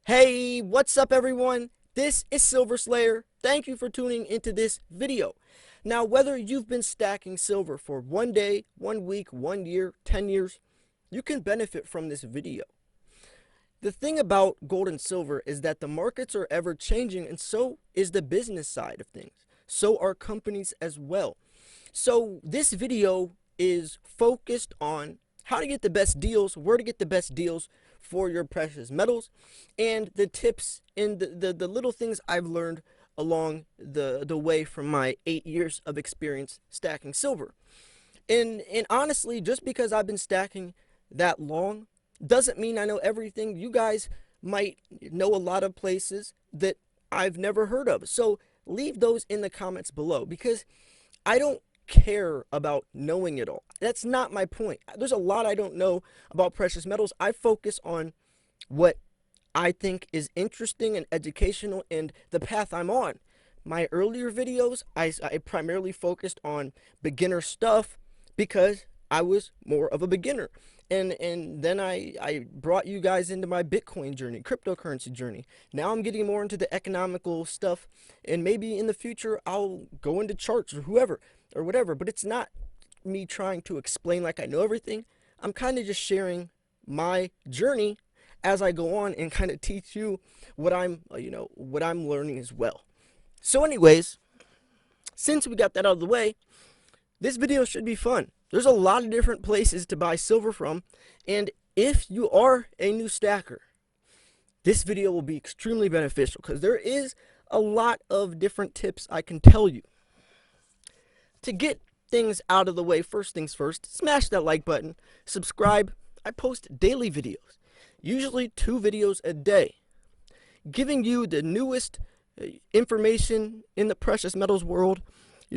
Hey, what's up everyone? This is Silver Slayer. Thank you for tuning into this video. Now, whether you've been stacking silver for 1 day, 1 week, 1 year, 10 years, you can benefit from this video. The thing about gold and silver is that the markets are ever changing, and so is the business side of things. So are companies as well. So this video is focused on how to get the best deals, where to get the best deals for your precious metals, and the tips and the little things I've learned along the way from my 8 years of experience stacking silver. And honestly, just because I've been stacking that long doesn't mean I know everything. You guys might know a lot of places that I've never heard of. So leave those in the comments below, because I don't care about knowing it all. That's not my point. There's a lot I don't know about precious metals. I focus on what I think is interesting and educational and the path I'm on. My earlier videos, I primarily focused on beginner stuff because I was more of a beginner. And then I brought you guys into my Bitcoin journey, cryptocurrency journey. Now I'm getting more into the economical stuff, and maybe in the future I'll go into charts or whoever or whatever. But it's not me trying to explain like I know everything. I'm kind of just sharing my journey as I go on and kind of teach you what what I'm learning as well. So anyways, since we got that out of the way, this video should be fun. There's a lot of different places to buy silver from, and if you are a new stacker, this video will be extremely beneficial because there is a lot of different tips I can tell you. To get things out of the way, first things first, smash that like button, subscribe. I post daily videos, usually 2 videos a day, giving you the newest information in the precious metals world.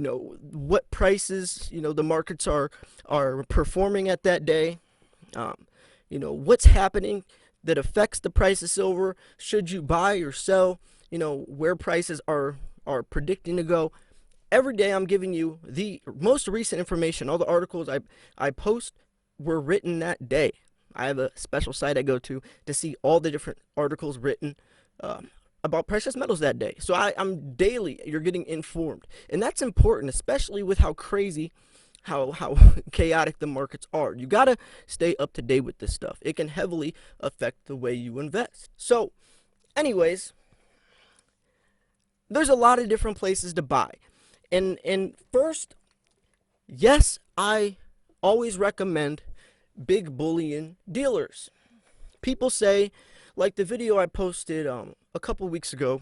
What prices the markets are performing at that day. What's happening that affects the price of silver. Should you buy or sell? Where prices are predicting to go. Every day I'm giving you the most recent information. All the articles I post were written that day. I have a special site I go to see all the different articles written about precious metals that day. So I'm daily, you're getting informed. And that's important, especially with how crazy, how chaotic the markets are. You gotta stay up to date with this stuff. It can heavily affect the way you invest. So anyways, there's a lot of different places to buy. And first, yes, I always recommend big bullion dealers. People say, like the video I posted a couple weeks ago,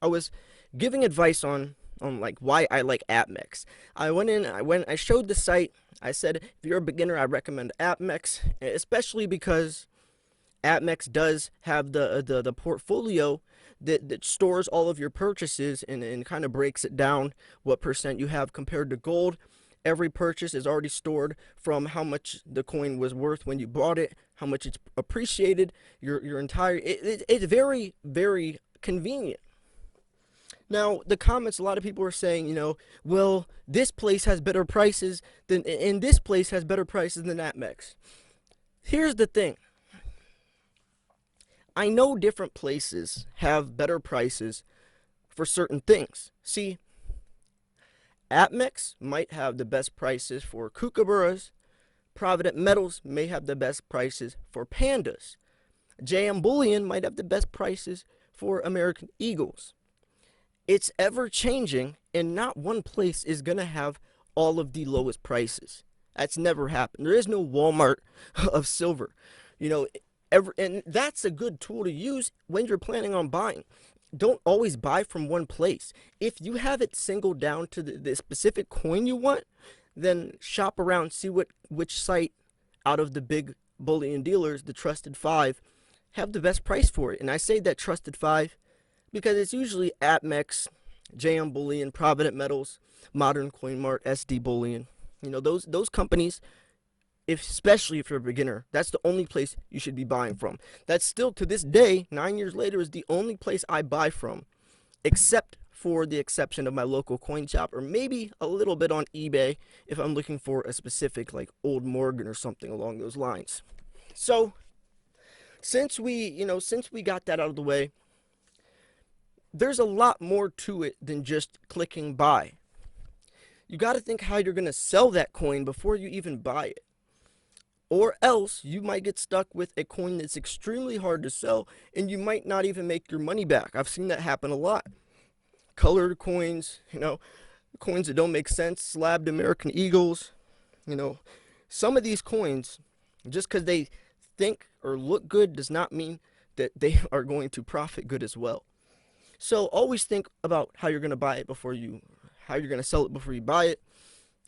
I was giving advice on like why I like APMEX. I showed the site. I said, if you're a beginner, I recommend APMEX, especially because APMEX does have the portfolio that stores all of your purchases and kind of breaks it down what percent you have compared to gold. Every purchase is already stored from how much the coin was worth when you bought it, how much it's appreciated, your entire it's very, very convenient. Now, the comments, a lot of people are saying, well, this place has better prices than, and this place has better prices than APMEX. Here's the thing. I know different places have better prices for certain things. See, APMEX might have the best prices for kookaburras. Provident Metals may have the best prices for pandas. JM Bullion might have the best prices for American Eagles. It's ever changing, and not one place is going to have all of the lowest prices. That's never happened. There is no Walmart of silver. And that's a good tool to use when you're planning on buying. Don't always buy from one place. If you have it singled down to the specific coin you want, then shop around, see which site out of the big bullion dealers, the trusted 5, have the best price for it. And I say that trusted 5 because it's usually APMEX, JM Bullion, Provident Metals, Modern Coin Mart, SD Bullion. Those companies, especially if you're a beginner, that's the only place you should be buying from. That's still, to this day, 9 years later, is the only place I buy from, except for the exception of my local coin shop, or maybe a little bit on eBay if I'm looking for a specific, like Old Morgan or something along those lines. So Since we got that out of the way, there's a lot more to it than just clicking buy. You got to think how you're going to sell that coin before you even buy it. Or else you might get stuck with a coin that's extremely hard to sell and you might not even make your money back. I've seen that happen a lot. Colored coins, coins that don't make sense, slabbed American Eagles, some of these coins, just because they think or look good does not mean that they are going to profit good as well. So always think about how you're going to buy it how you're going to sell it before you buy it.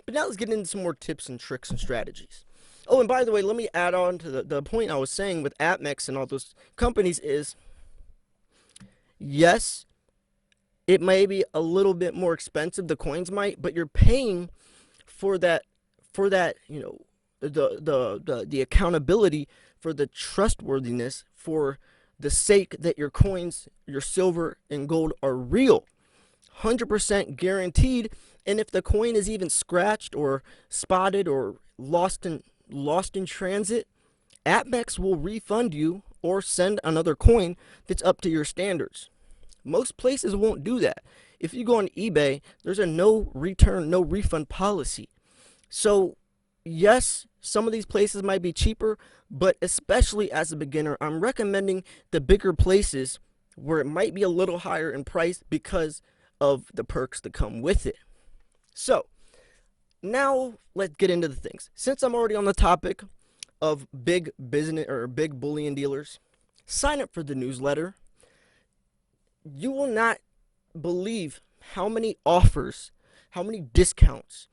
But now let's get into some more tips and tricks and strategies. Oh, and by the way, let me add on to the point I was saying with APMEX and all those companies is, yes, it may be a little bit more expensive, the coins might, but you're paying for that, the accountability, for the trustworthiness, for the sake that your coins, your silver and gold are real. 100% guaranteed. And if the coin is even scratched or spotted or lost in transit, APMEX will refund you or send another coin that's up to your standards. Most places won't do that. If you go on eBay, there's a no return, no refund policy. So yes, some of these places might be cheaper, but especially as a beginner, I'm recommending the bigger places where it might be a little higher in price because of the perks that come with it. So now let's get into the things. Since I'm already on the topic of big business or big bullion dealers, sign up for the newsletter. You will not believe how many offers, how many discounts,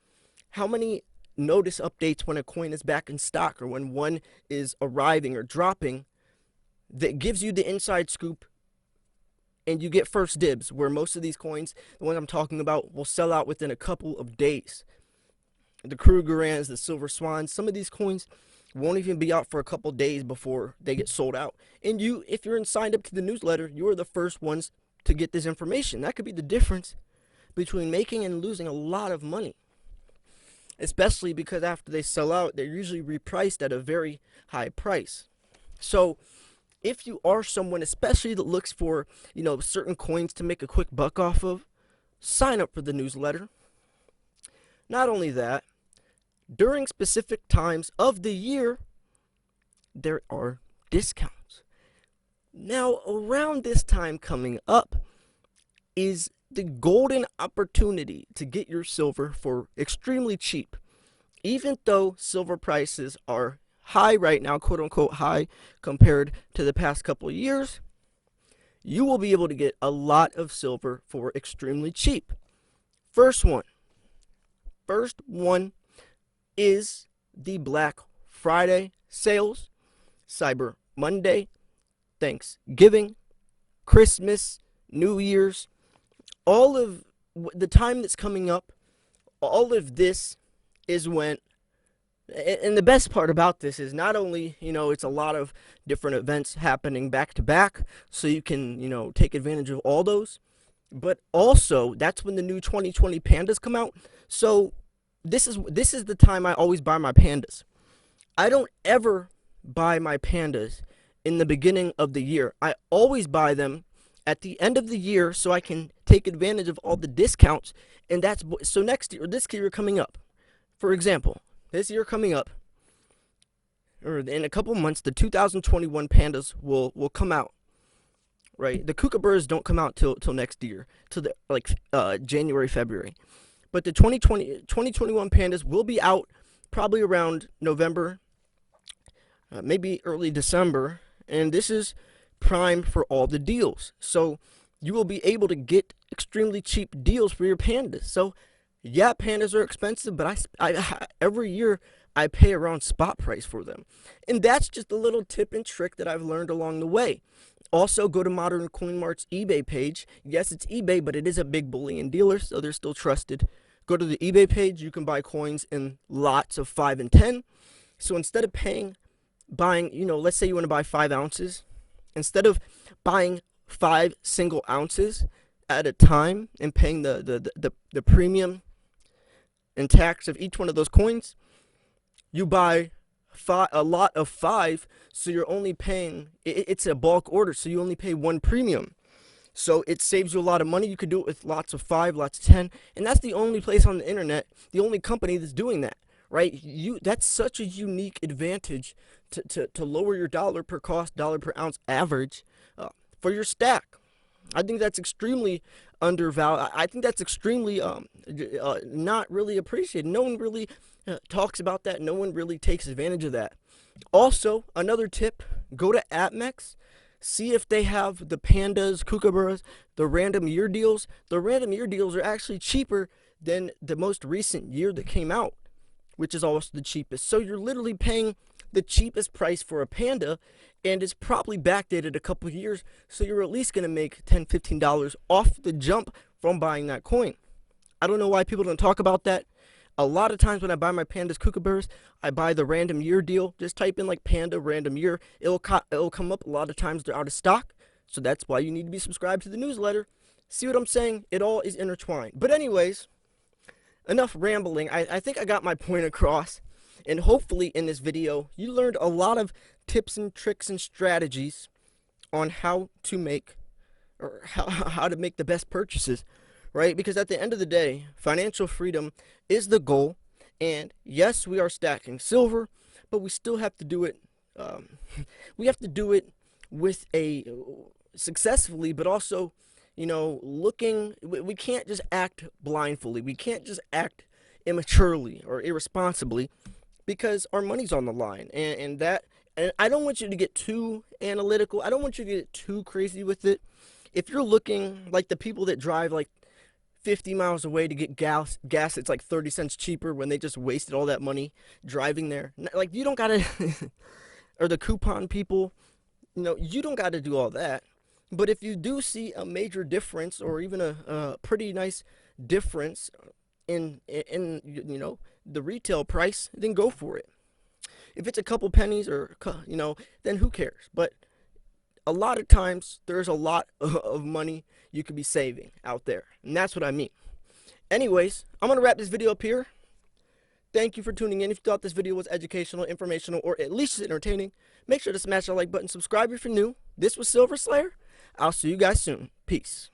how many notice updates when a coin is back in stock or when one is arriving or dropping that gives you the inside scoop, and you get first dibs, where most of these coins, the ones I'm talking about, will sell out within a couple of days. The Krugerrands, the Silver Swans, some of these coins won't even be out for a couple days before they get sold out. And you, if you're signed up to the newsletter, you are the first ones to get this information. That could be the difference between making and losing a lot of money. Especially because after they sell out, they're usually repriced at a very high price. So if you are someone, especially that looks for, certain coins to make a quick buck off of, sign up for the newsletter. Not only that, during specific times of the year, there are discounts. Now, around this time coming up is the golden opportunity to get your silver for extremely cheap. Even though silver prices are high right now, quote unquote high, compared to the past couple of years, you will be able to get a lot of silver for extremely cheap. First one is the Black Friday sales, Cyber Monday, Thanksgiving, Christmas, New Year's, all of the time that's coming up. All of this is when, and the best part about this is not only, it's a lot of different events happening back to back, so you can, take advantage of all those, but also that's when the new 2020 pandas come out. So this is the time I always buy my pandas. I don't ever buy my pandas in the beginning of the year. I always buy them at the end of the year so I can take advantage of all the discounts. And so next year, or this year coming up, for example, this year coming up, or in a couple months, the 2021 pandas will come out, right? The kookaburras don't come out till next year, till January, February. But the 2021 pandas will be out probably around November, maybe early December, and this is prime for all the deals. So you will be able to get extremely cheap deals for your pandas. So yeah, pandas are expensive, but I every year I pay around spot price for them. And that's just a little tip and trick that I've learned along the way. Also, go to Modern Coin Mart's eBay page. Yes, it's eBay, but it is a big bullion dealer, so they're still trusted. Go to the eBay page. You can buy coins in lots of 5 and 10. So instead of buying, let's say you want to buy 5 ounces, instead of buying 5 single ounces at a time and paying the premium and tax of each one of those coins, you buy a lot of 5, so you're only paying, it's a bulk order, so you only pay 1 premium. So it saves you a lot of money. You could do it with lots of 5, lots of 10, and that's the only place on the internet, the only company that's doing that, right? That's such a unique advantage to lower your dollar per cost, dollar per ounce average for your stack. I think that's extremely undervalued. I think that's extremely not really appreciated. No one really talks about that. No one really takes advantage of that. Also, another tip: go to APMEX. See if they have the pandas, kookaburras, the random year deals. The random year deals are actually cheaper than the most recent year that came out, which is also the cheapest. So you're literally paying the cheapest price for a panda, and it's probably backdated a couple of years, so you're at least going to make $10, $15 off the jump from buying that coin. I don't know why people don't talk about that. A lot of times when I buy my pandas, kookaburras, I buy the random year deal. Just type in like panda random year. It'll come up. A lot of times they're out of stock, so that's why you need to be subscribed to the newsletter. See what I'm saying? It all is intertwined. But anyways, enough rambling. I think I got my point across, and hopefully in this video you learned a lot of tips and tricks and strategies on how to make how to make the best purchases, right? Because at the end of the day, financial freedom is the goal. And yes, we are stacking silver, but we still have to do it. We have to do it with a successfully, but also, looking. We can't just act blindly. We can't just act immaturely or irresponsibly, because our money's on the line, and I don't want you to get too analytical. I don't want you to get too crazy with it. If you're looking like the people that drive like 50 miles away to get gas, it's like 30 cents cheaper when they just wasted all that money driving there. Like, you don't gotta, or the coupon people, you don't gotta do all that. But if you do see a major difference, or even a pretty nice difference in the retail price, then go for it. If it's a couple pennies, or then who cares? But a lot of times there's a lot of money you could be saving out there, and that's what I mean. Anyways, I'm gonna wrap this video up here. Thank you for tuning in. If you thought this video was educational, informational, or at least entertaining, make sure to smash that like button, subscribe if you're new. This was Silver Slayer. I'll see you guys soon. Peace.